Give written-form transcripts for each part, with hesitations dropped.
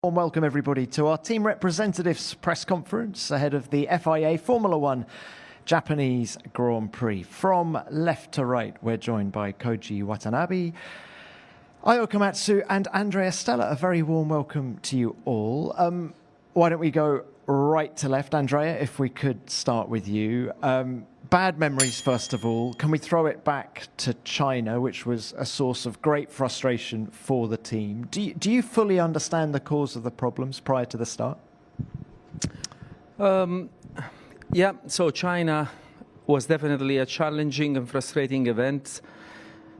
Warm welcome everybody to our team representatives press conference ahead of the FIA Formula One Japanese Grand Prix. From left to right, we're joined by Koji Watanabe, Ayo Komatsu and Andrea Stella. A very warm welcome to you all. Why don't we go right to left? Andrea, if we could start with you. Bad memories, first of all. Can we throw it back to China, which was a source of great frustration for the team? Do you fully understand the cause of the problems prior to the start? Yeah, so China was definitely a challenging and frustrating event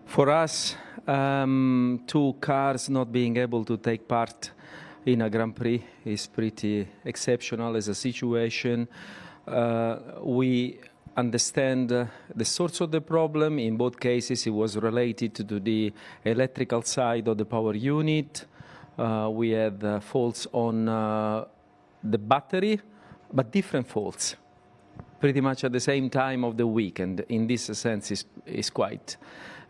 for us. Two cars not being able to take part in a Grand Prix is pretty exceptional as a situation. We understand the source of the problem. In both cases, it was related to the electrical side of the power unit. We had faults on the battery, but different faults, pretty much at the same time of the week, and in this sense is quite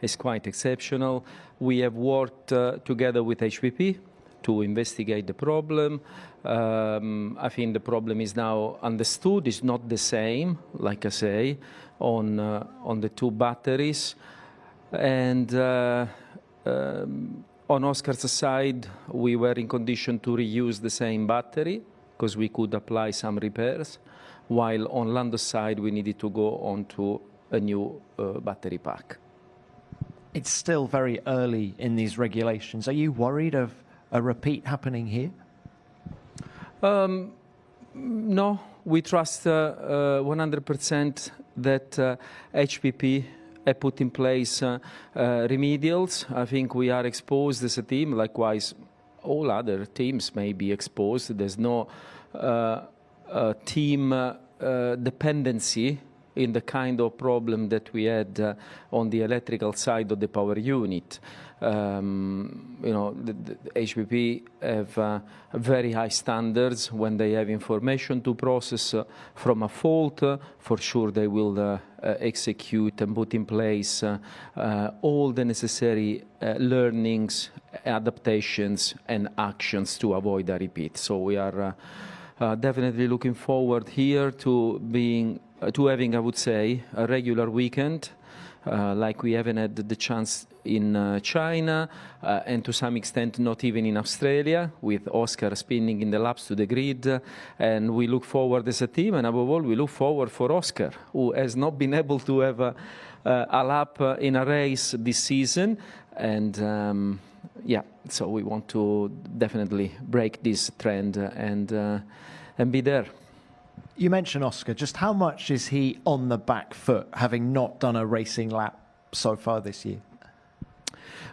exceptional. We have worked together with HPP to investigate the problem. I think the problem is now understood. It's not the same, like I say, on the two batteries. And on Oscar's side, we were in condition to reuse the same battery because we could apply some repairs, while on Lando's side, we needed to go on to a new battery pack. It's still very early in these regulations. Are you worried of a repeat happening here? No, we trust 100% that HPP put in place remedials. I think we are exposed as a team. Likewise, all other teams may be exposed. There's no team dependency in the kind of problem that we had on the electrical side of the power unit. The HPP have very high standards when they have information to process from a fault. For sure, they will execute and put in place all the necessary learnings, adaptations, and actions to avoid a repeat. So we are definitely looking forward here to having, I would say, a regular weekend, like we haven't had the chance in China, and to some extent not even in Australia, with Oscar spinning in the laps to the grid. And we look forward as a team, and above all, we look forward for Oscar, who has not been able to have a lap in a race this season. And yeah, so we want to definitely break this trend and be there. You mentioned Oscar. Just how much is he on the back foot, having not done a racing lap so far this year?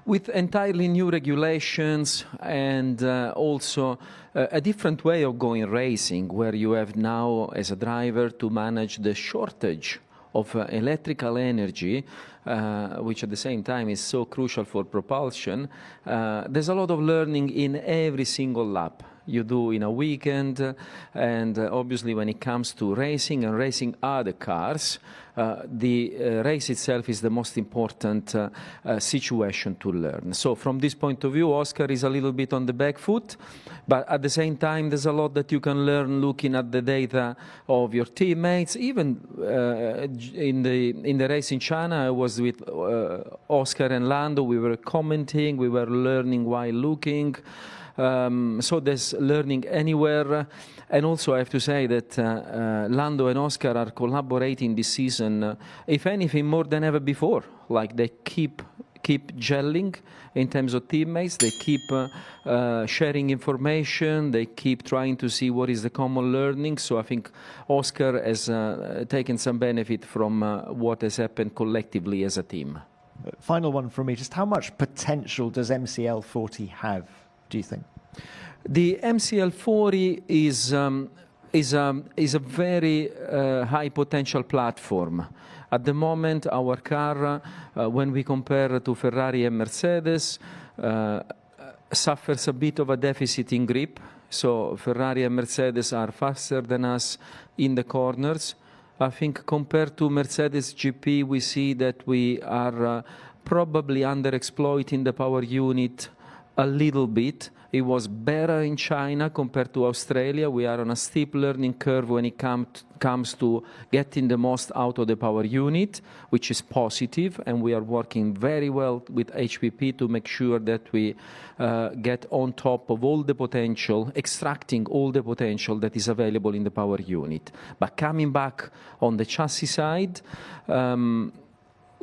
With entirely new regulations and also a different way of going racing, where you have now, as a driver, to manage the shortage of electrical energy, which at the same time is so crucial for propulsion. There's a lot of learning in every single lap you do in a weekend, and obviously when it comes to racing and racing other cars, the race itself is the most important situation to learn. So from this point of view, Oscar is a little bit on the back foot, but at the same time there's a lot that you can learn looking at the data of your teammates. Even in the race in China, I was with Oscar and Lando. We were commenting, we were learning while looking. So there's learning anywhere. And also I have to say that Lando and Oscar are collaborating this season, if anything, more than ever before. Like they keep gelling in terms of teammates. They keep sharing information. They keep trying to see what is the common learning. So I think Oscar has taken some benefit from what has happened collectively as a team. Final one from me. Just how much potential does MCL40 have, do you think? The MCL40 is a very high potential platform. At the moment, our car, when we compare to Ferrari and Mercedes, suffers a bit of a deficit in grip. So Ferrari and Mercedes are faster than us in the corners. I think compared to Mercedes GP, we see that we are probably underexploiting the power unit a little bit, It was better in China compared to Australia. We are on a steep learning curve when it comes to getting the most out of the power unit, which is positive, and we are working very well with HPP to make sure that we get on top of all the potential, extracting all the potential that is available in the power unit. But coming back on the chassis side,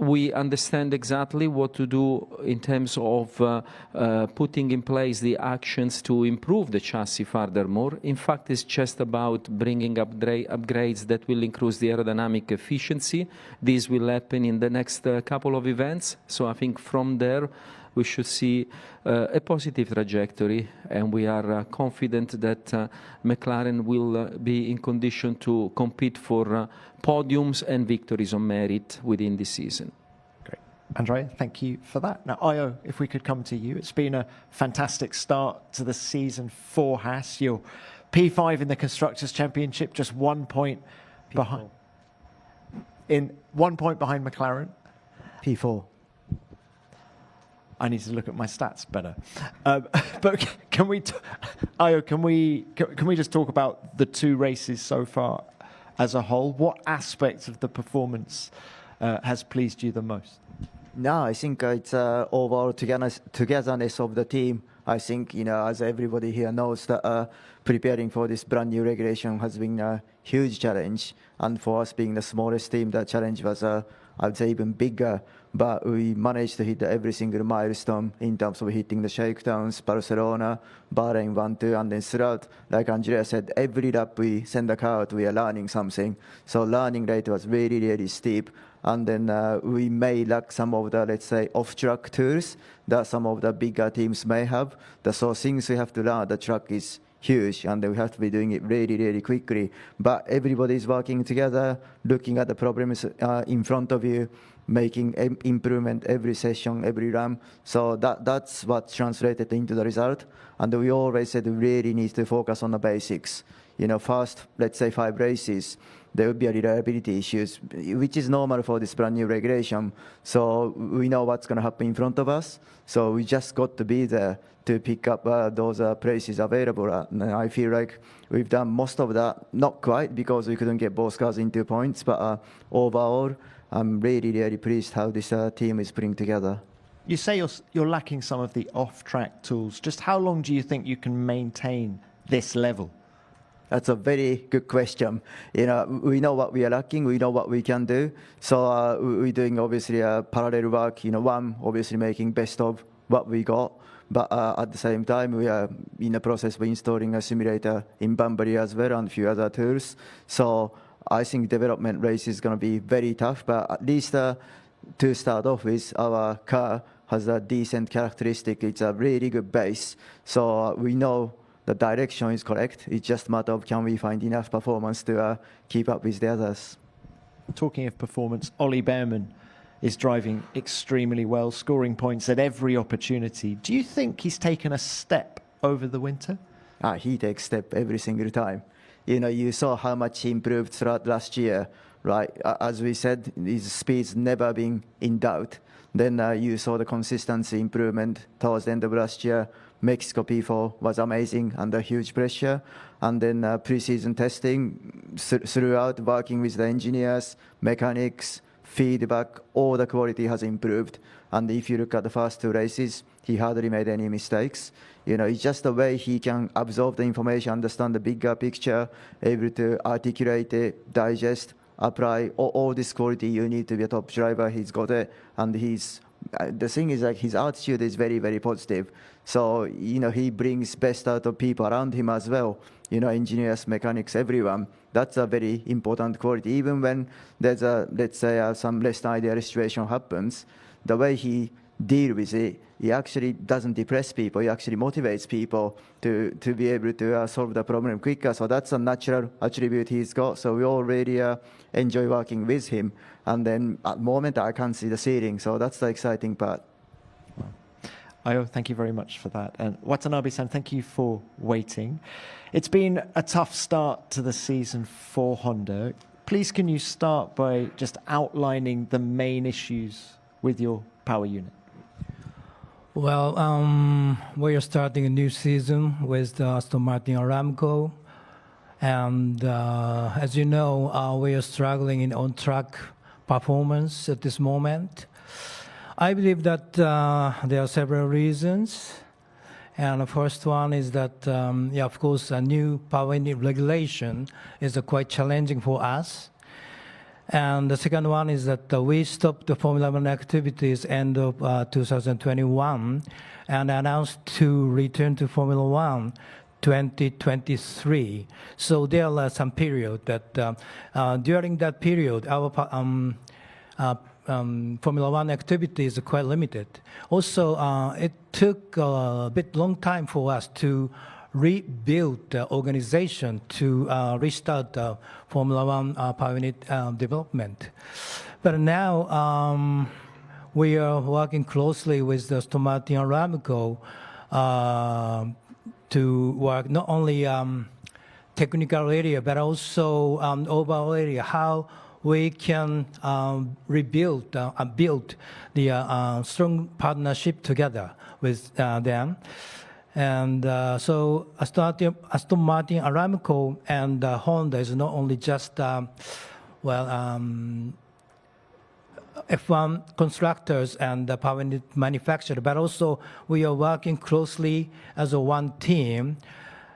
we understand exactly what to do in terms of putting in place the actions to improve the chassis furthermore. In fact, it's just about bringing upgrades that will increase the aerodynamic efficiency. This will happen in the next couple of events. So I think from there, we should see a positive trajectory, and we are confident that McLaren will be in condition to compete for podiums and victories on merit within this season. Great. Andrea, thank you for that. Now, Io, if we could come to you. It's been a fantastic start to the season for Haas. You're P5 in the Constructors' Championship, just 1 point behind. 1 point behind McLaren. P4. I need to look at my stats better. But can we just talk about the 2 races so far as a whole? What aspects of the performance has pleased you the most? No, I think it's overall togetherness of the team. I think, as everybody here knows, that preparing for this brand new regulation has been a huge challenge. And for us being the smallest team, that challenge was, I would say, even bigger. But we managed to hit every single milestone in terms of hitting the shakedowns, Barcelona, Bahrain 1-2, and then throughout, like Andrea said, every lap we send a car out, we are learning something. So learning rate was really, really steep. And then we may lack some of the, let's say, off-track tools that some of the bigger teams may have. So things we have to learn, the track is huge, and we have to be doing it really, really quickly. But everybody is working together, looking at the problems in front of you, making improvement every session, every run. So that's what translated into the result. And we always said we really need to focus on the basics. First, let's say 5 races, there will be reliability issues, which is normal for this brand new regulation. So we know what's going to happen in front of us. So we just got to be there to pick up those places available. And I feel like we've done most of that, not quite because we couldn't get both cars in 2 points, but overall, I'm really, really pleased how this team is putting together. You say you're lacking some of the off-track tools. Just how long do you think you can maintain this level? That's a very good question. We know what we are lacking. We know what we can do. So we're doing obviously parallel work. One, obviously making best of what we got. But at the same time, we are in the process of installing a simulator in Banbury as well and a few other tools. So I think development race is going to be very tough, but at least to start off with, our car has a decent characteristic. It's a really good base. So we know the direction is correct. It's just a matter of can we find enough performance to keep up with the others. Talking of performance, Ollie Behrman is driving extremely well, scoring points at every opportunity. Do you think he's taken a step over the winter? He takes step every single time. You saw how much he improved throughout last year, right? As we said, his speed's never been in doubt. Then you saw the consistency improvement towards the end of last year. Mexico P4 was amazing under huge pressure. And then pre-season testing throughout, working with the engineers, mechanics, feedback, all the quality has improved. And if you look at the first 2 races, he hardly made any mistakes. It's just the way he can absorb the information, understand the bigger picture, able to articulate it, digest, apply all this quality you need to be a top driver. He's got it. And the thing is, like, his attitude is very, very positive. So, he brings best out of people around him as well. Engineers, mechanics, everyone. That's a very important quality. Even when there's let's say, some less than ideal situation happens, the way he deals with it, he actually doesn't depress people. He actually motivates people to be able to solve the problem quicker. So that's a natural attribute he's got. So we all really enjoy working with him. And then at the moment, I can't see the ceiling. So that's the exciting part. Io, thank you very much for that. And Watanabe-san, thank you for waiting. It's been a tough start to the season for Honda. Please, can you start by just outlining the main issues with your power unit? Well, we are starting a new season with the Aston Martin Aramco. And as you know, we are struggling in on-track performance at this moment. I believe that there are several reasons. And the first one is that, of course, a new power unit regulation is quite challenging for us. And the second one is that we stopped the Formula One activities end of 2021 and announced to return to Formula One 2023. So there are some period that during that period our Formula One activities are quite limited. Also, it took a bit long time for us to rebuild the organization to restart the Formula One power unit development. But now we are working closely with the Aston Martin Aramco to work not only technical area, but also overall area, how we can rebuild and build the strong partnership together with them. And so Aston Martin Aramco and Honda is not only just F1 constructors and power unit manufacturers, but also we are working closely as a one team.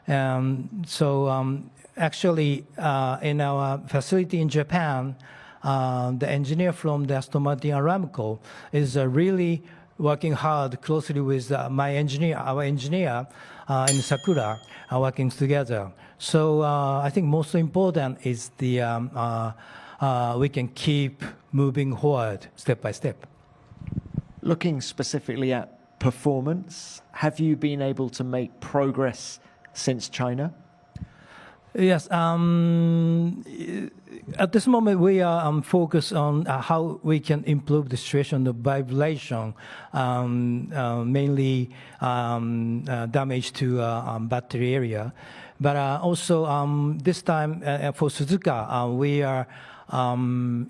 So actually, in our facility in Japan, the engineer from the Aston Martin Aramco is really working hard closely with our engineer in Sakura, working together. So I think most important is the we can keep moving forward step by step. Looking specifically at performance, have you been able to make progress since China? Yes. At this moment, we are focused on how we can improve the situation of vibration, mainly damage to battery area. But also this time for Suzuka, we are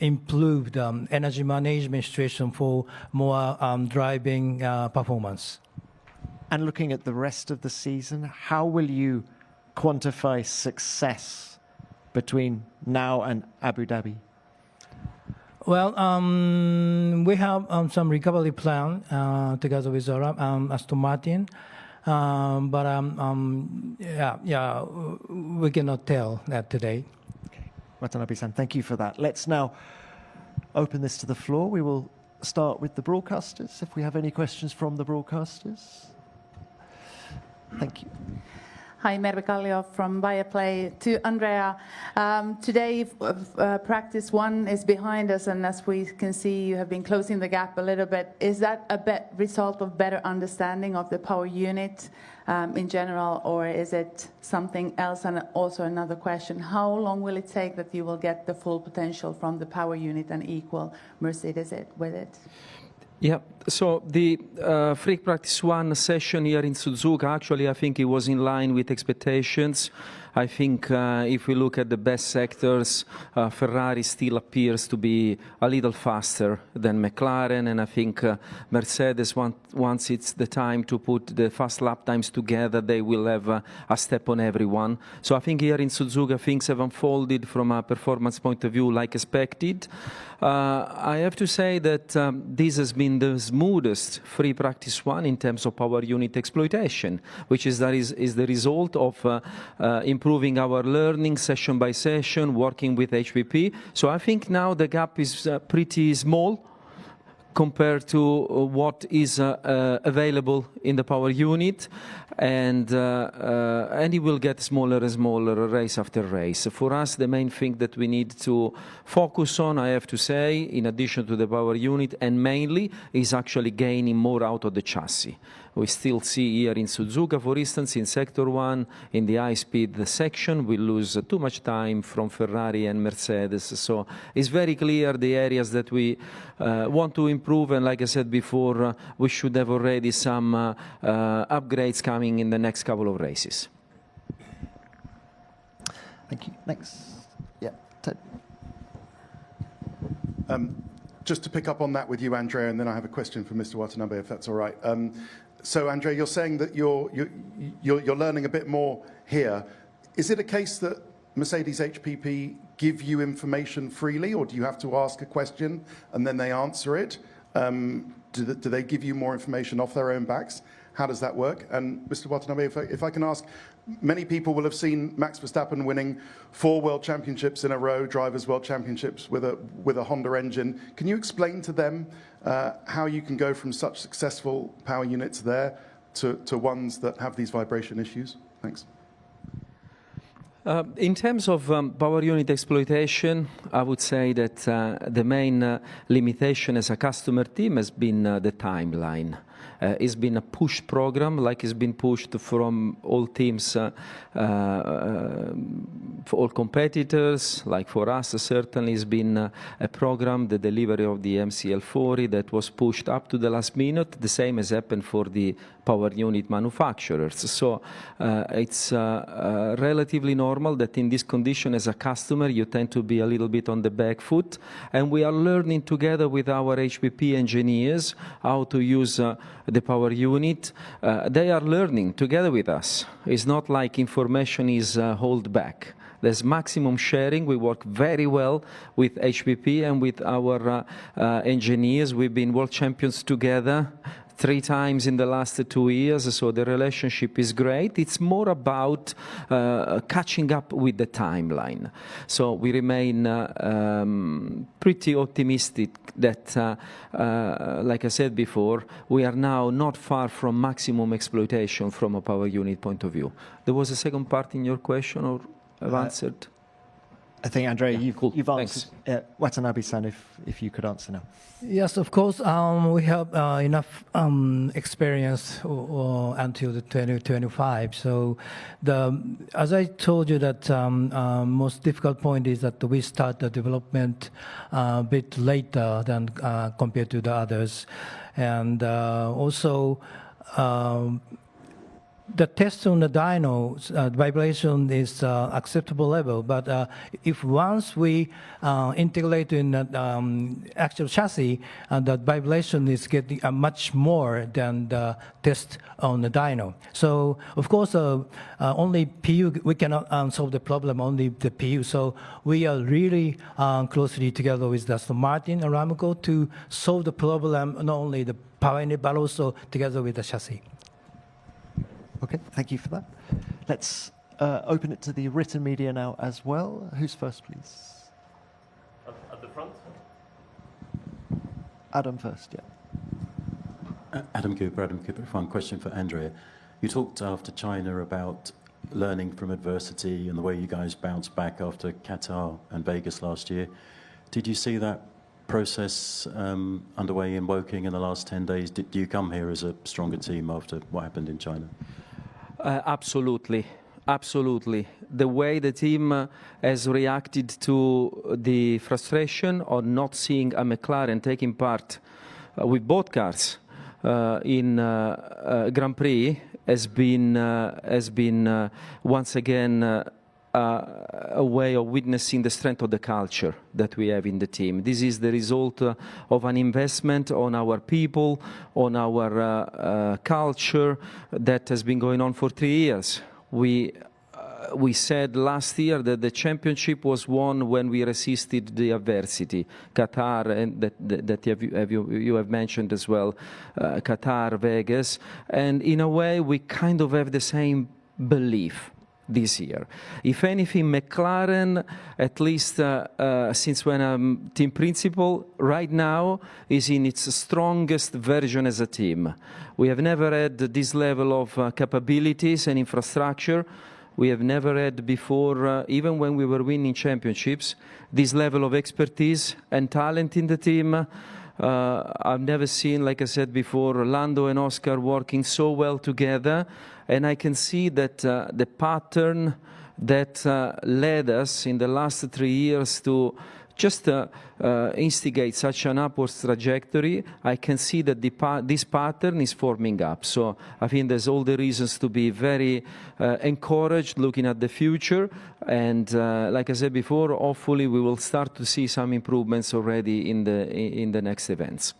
improved energy management situation for more driving performance. And looking at the rest of the season, how will you quantify success between now and Abu Dhabi? Well, we have some recovery plan together with Aston Martin, but we cannot tell that today. Okay, Watanabe-san, thank you for that. Let's now open this to the floor. We will start with the broadcasters. If we have any questions from the broadcasters. Thank you. Hi, Merve Kallio from Viaplay. To Andrea, today practice one is behind us, and as we can see, you have been closing the gap a little bit. Is that a result of better understanding of the power unit in general, or is it something else? And also another question, how long will it take that you will get the full potential from the power unit and equal Mercedes with it? Yeah, so the free practice one session here in Suzuka, actually, I think it was in line with expectations. I think if we look at the best sectors, Ferrari still appears to be a little faster than McLaren, and I think Mercedes, once it's the time to put the fast lap times together, they will have a step on everyone. So I think here in Suzuka, things have unfolded from a performance point of view like expected. I have to say that this has been the smoothest free practice one in terms of power unit exploitation, which is the result of improving our learning session by session, working with HPP. So I think now the gap is pretty small compared to what is available in the power unit, and it will get smaller and smaller race after race. For us, the main thing that we need to focus on, I have to say, in addition to the power unit, and mainly, is actually gaining more out of the chassis. We still see here in Suzuka, for instance, in Sector 1, in the high-speed section, we lose too much time from Ferrari and Mercedes. So it's very clear the areas that we want to improve, and like I said before, we should have already some upgrades coming in the next couple of races. Thank you. Next. Yeah, Ted. just to pick up on that with you, Andrea, and then I have a question for Mr. Watanabe, if that's all right. So, Andrea, you're saying that you're learning a bit more here. Is it a case that Mercedes HPP give you information freely, or do you have to ask a question and then they answer it? Do they give you more information off their own backs? How does that work? And Mr. Watanabe, if I can ask, many people will have seen Max Verstappen winning 4 World Championships in a row, Drivers' World Championships with a Honda engine. Can you explain to them how you can go from such successful power units there to ones that have these vibration issues? Thanks. In terms of power unit exploitation, I would say that the main limitation as a customer team has been the timeline. It's been a push program, like it's been pushed from all teams, for all competitors. Like for us, certainly it's been a program, the delivery of the MCL40, that was pushed up to the last minute. The same has happened for the power unit manufacturers. So it's relatively normal that in this condition as a customer you tend to be a little bit on the back foot, and we are learning together with our HPP engineers how to use the power unit. They are learning together with us. It's not like information is held back. There's maximum sharing. We work very well with HPP and with our engineers. We've been world champions together 3 times in the last 2 years, so the relationship is great. It's more about catching up with the timeline. So we remain pretty optimistic that, like I said before, we are now not far from maximum exploitation from a power unit point of view. There was a second part in your question, or I've answered? I think, Andrea, you've answered. Thanks. Watanabe-san, if you could answer now. Yes, of course. We have enough experience until the 2025. So, as I told you, that most difficult point is that we start the development a bit later than compared to the others, and also. The test on the dyno vibration is acceptable level, but if once we integrate in the actual chassis, the vibration is getting much more than the test on the dyno. So of course, only PU, we cannot solve the problem, only the PU. So we are really closely together with Aston Martin and Aramco to solve the problem, not only the power unit, but also together with the chassis. Okay, thank you for that. Let's open it to the written media now as well. Who's first, please? At the front? Adam first, yeah. Adam Cooper, one question for Andrea. You talked after China about learning from adversity and the way you guys bounced back after Qatar and Vegas last year. Did you see that process underway in Woking in the last 10 days? Did you come here as a stronger team after what happened in China? Absolutely. Absolutely. The way the team has reacted to the frustration of not seeing a McLaren taking part with both cars in Grand Prix has been once again a way of witnessing the strength of the culture that we have in the team. This is the result of an investment on our people, on our culture that has been going on for 3 years. We said last year that the championship was won when we resisted the adversity. Qatar, and that you have mentioned as well, Qatar, Vegas. And in a way, we kind of have the same belief this year. If anything, McLaren, at least since when I'm team principal, right now is in its strongest version as a team. We have never had this level of capabilities and infrastructure. We have never had before, even when we were winning championships, this level of expertise and talent in the team. I've never seen, like I said before, Lando and Oscar working so well together, and I can see that the pattern that led us in the last 3 years to just instigate such an upwards trajectory, I can see that this pattern is forming up. So I think there's all the reasons to be very encouraged looking at the future. And like I said before, hopefully we will start to see some improvements already in the next events.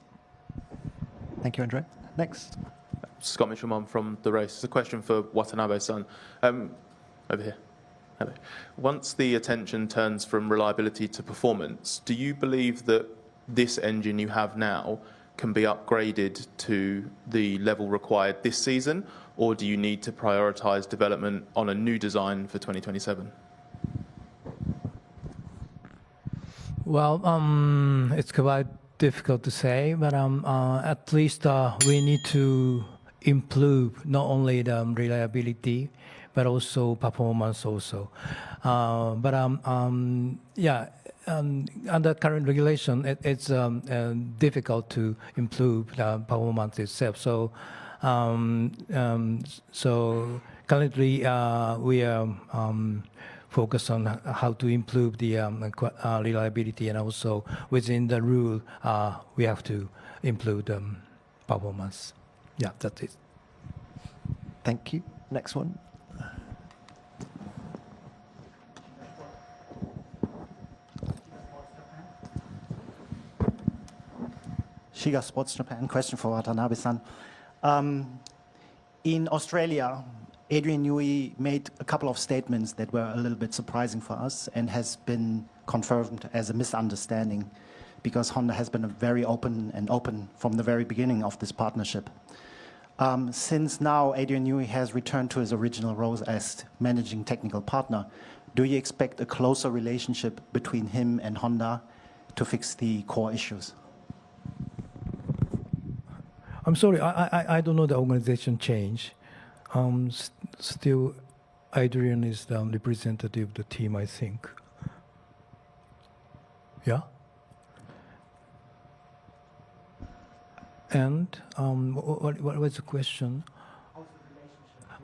Thank you, Andrea. Next. Scott Mitchell from The Race. It's a question for Watanabe-san. Over here. Hello. Once the attention turns from reliability to performance, do you believe that this engine you have now can be upgraded to the level required this season, or do you need to prioritise development on a new design for 2027? Well, it's quite difficult to say, but at least we need to improve not only the reliability, but also performance also. Yeah, under current regulation, it's difficult to improve the performance itself. So, so currently we are focused on how to improve the reliability, and also within the rule, we have to improve the performance. Yeah, that's it. Thank you. Next one. Shiga Sports Japan. Question for Watanabe-san. In Australia, Adrian Newey made a couple of statements that were a little bit surprising for us and has been confirmed as a misunderstanding, because Honda has been very open from the very beginning of this partnership. Since now Adrian Newey has returned to his original role as managing technical partner, do you expect a closer relationship between him and Honda to fix the core issues? I'm sorry, I don't know the organization change. Still, Adrian is the representative of the team, I think. Yeah? And what was the question?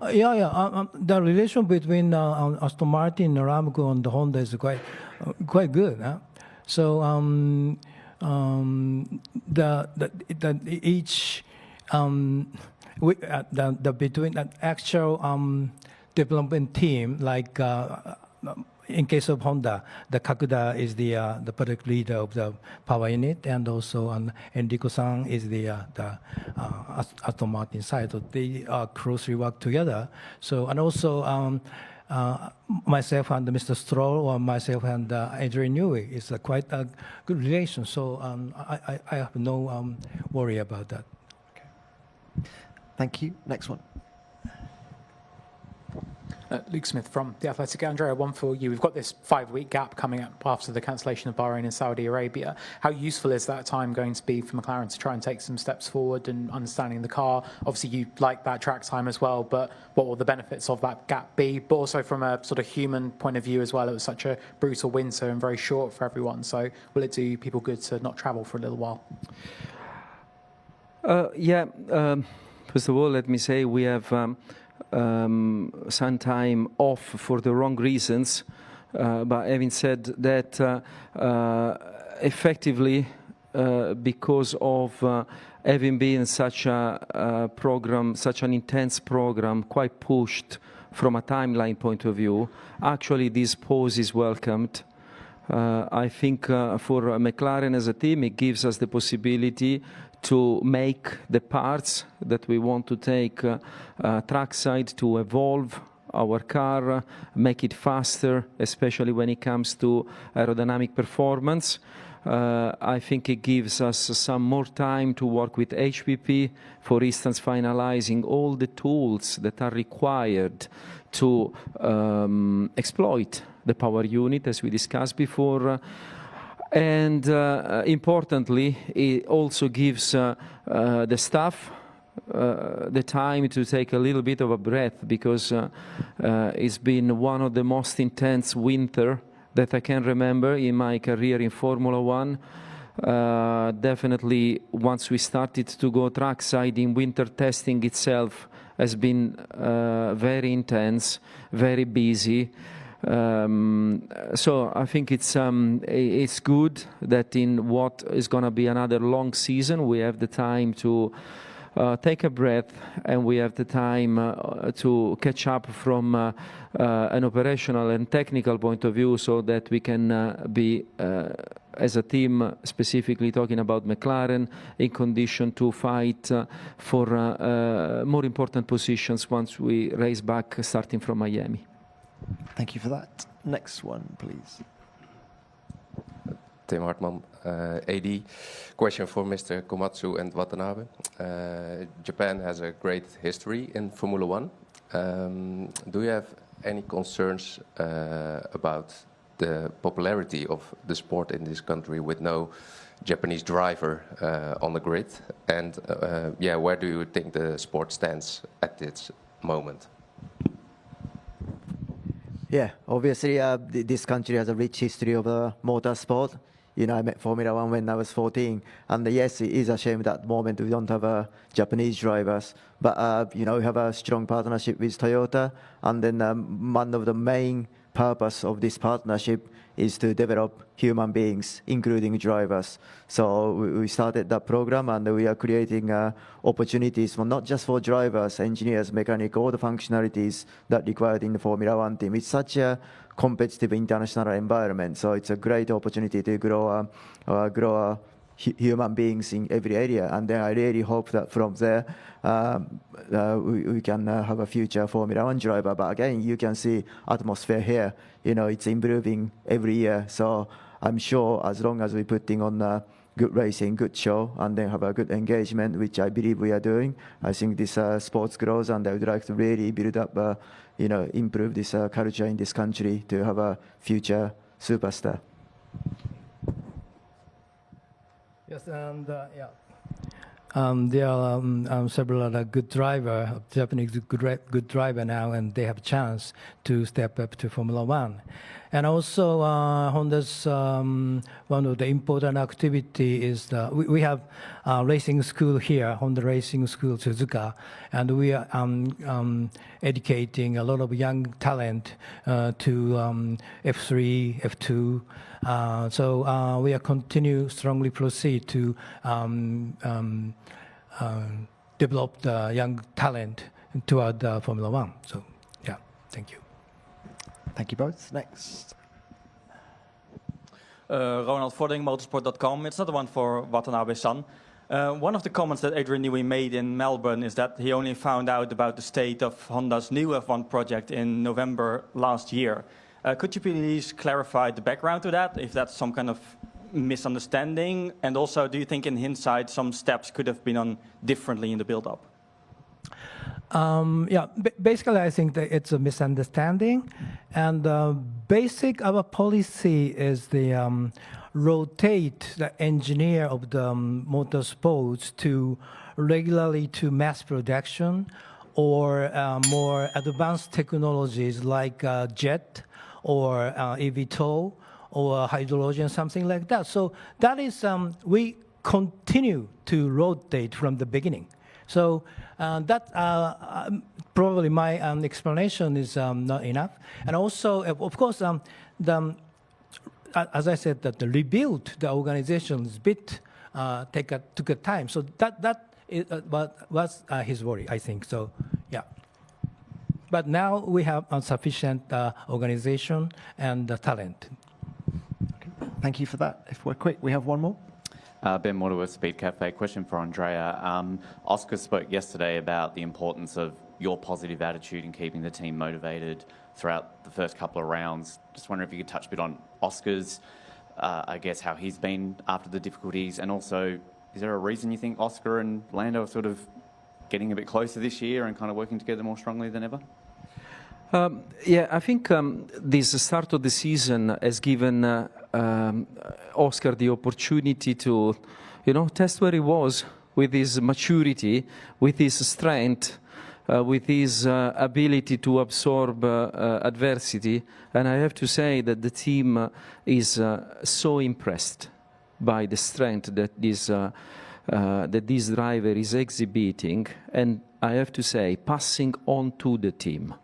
The relation between Aston Martin, Aramco, and Honda is quite good. Huh? So between the actual development team, like in case of Honda, the Kakuda is the product leader of the power unit, and also Enrico-san is the Aston Martin side. So they closely work together. So, and also myself and Mr. Stroll, or myself and Adrian Newey, is quite a good relation. So I have no worry about that. Thank you. Next one. Luke Smith from The Athletic. Andrea, one for you. We've got this 5-week gap coming up after the cancellation of Bahrain and Saudi Arabia. How useful is that time going to be for McLaren to try and take some steps forward and understanding the car? Obviously, you like that track time as well, but what will the benefits of that gap be? But also from a sort of human point of view as well, it was such a brutal winter and very short for everyone. So will it do people good to not travel for a little while? First of all, let me say we have some time off for the wrong reasons. But having said that, effectively, because of having been such a program, such an intense program, quite pushed from a timeline point of view, actually this pause is welcomed. I think for McLaren as a team, it gives us the possibility to make the parts that we want to take trackside, to evolve our car, make it faster, especially when it comes to aerodynamic performance. I think it gives us some more time to work with HPP, for instance, finalizing all the tools that are required to exploit the power unit, as we discussed before. And importantly, it also gives the staff the time to take a little bit of a breath, because it's been one of the most intense winter that I can remember in my career in Formula One. Definitely, once we started to go trackside in winter, testing itself has been very intense, very busy. So I think it's good that in what is going to be another long season, we have the time to take a breath, and we have the time to catch up from an operational and technical point of view, so that we can be, as a team, specifically talking about McLaren, in condition to fight for more important positions once we race back starting from Miami. Thank you for that. Next one, please. Tim Hartman, AD. Question for Mr. Komatsu and Watanabe. Japan has a great history in Formula One. Do you have any concerns about the popularity of the sport in this country with no Japanese driver on the grid? And where do you think the sport stands at this moment? Yeah, obviously this country has a rich history of motorsport. You know, I met Formula One when I was 14, and yes, it is a shame that moment we don't have Japanese drivers. But you know, we have a strong partnership with Toyota, and then one of the main purpose of this partnership is to develop human beings, including drivers. So we started that program, and we are creating opportunities for not just for drivers, engineers, mechanics, all the functionalities that required in the Formula One team. It's such a competitive international environment, so it's a great opportunity to grow human beings in every area. And then I really hope that from there we can have a future Formula One driver. But again, you can see atmosphere here. You know, it's improving every year. So I'm sure as long as we're putting on good racing, good show, and then have a good engagement, which I believe we are doing, I think this sports grows, and I would like to really build up, improve this culture in this country to have a future superstar. Yes, and there are several other good driver, Japanese good driver now, and they have a chance to step up to Formula One. And also, Honda's one of the important activity is we have a racing school here, Honda Racing School Suzuka, and we are educating a lot of young talent to F3, F2. So we are continue strongly proceed to develop the young talent toward Formula One. So yeah, thank you. Thank you both. Next. Ronald Vording, motorsport.com. It's another one for Watanabe-san. One of the comments that Adrian Newey made in Melbourne is that he only found out about the state of Honda's new F1 project in November last year. Could you please clarify the background to that, if that's some kind of misunderstanding? And also, do you think in hindsight some steps could have been done differently in the build-up? Basically, I think that it's a misunderstanding. And our policy is the rotate the engineer of the motorsports to regularly to mass production or more advanced technologies like jet or eVTOL or hydrogen, something like that. So that is, we continue to rotate from the beginning. So that probably my explanation is not enough. And also, of course, as I said, that the rebuild the organization is took a time. So that was his worry, I think. So yeah. But now we have a sufficient organization and talent. Okay. Thank you for that. If we're quick, we have one more. Ben Waterworth, Speed Cafe. Question for Andrea. Oscar spoke yesterday about the importance of your positive attitude in keeping the team motivated throughout the first couple of rounds. Just wondering if you could touch a bit on Oscar's, I guess, how he's been after the difficulties, and also, is there a reason you think Oscar and Lando are sort of getting a bit closer this year and kind of working together more strongly than ever? I think this start of the season has given Oscar the opportunity to, test where he was with his maturity, with his strength, with his ability to absorb adversity. And I have to say that the team is so impressed by the strength that this driver is exhibiting. And I have to say, passing on to the team.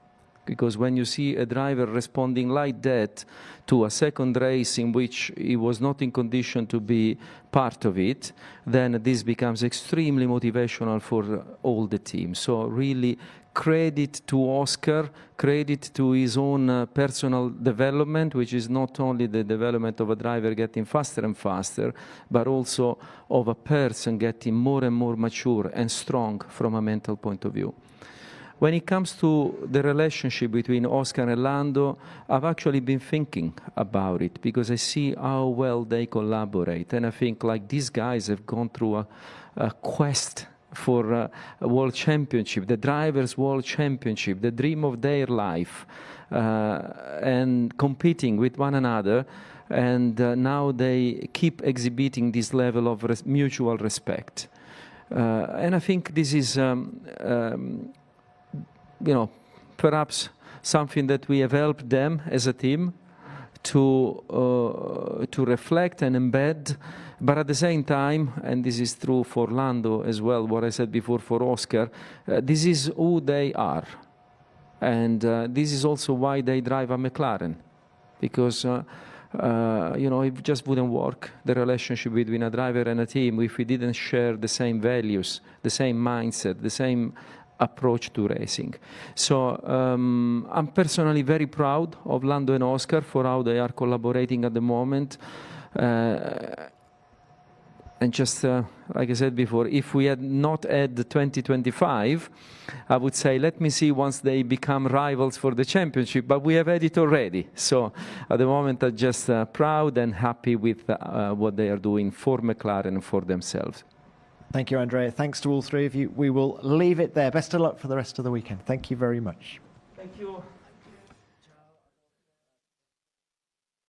Because when you see a driver responding like that to a second race in which he was not in condition to be part of it, then this becomes extremely motivational for all the team. So really credit to Oscar, credit to his own personal development, which is not only the development of a driver getting faster and faster, but also of a person getting more and more mature and strong from a mental point of view. When it comes to the relationship between Oscar and Lando, I've actually been thinking about it because I see how well they collaborate. And I think like these guys have gone through a quest for a world championship, the drivers' world championship, the dream of their life, and competing with one another. And now they keep exhibiting this level of mutual respect. And I think this is, perhaps something that we have helped them as a team to reflect and embed. But at the same time, and this is true for Lando as well, what I said before for Oscar, this is who they are. And this is also why they drive a McLaren. Because, it just wouldn't work, the relationship between a driver and a team, if we didn't share the same values, the same mindset, the same approach to racing. So I'm personally very proud of Lando and Oscar for how they are collaborating at the moment. And just like I said before, if we had not had the 2025, I would say, let me see once they become rivals for the championship, but we have had it already. So at the moment, I'm just proud and happy with what they are doing for McLaren and for themselves. Thank you, Andrea. Thanks to all three of you. We will leave it there. Best of luck for the rest of the weekend. Thank you very much. Thank you.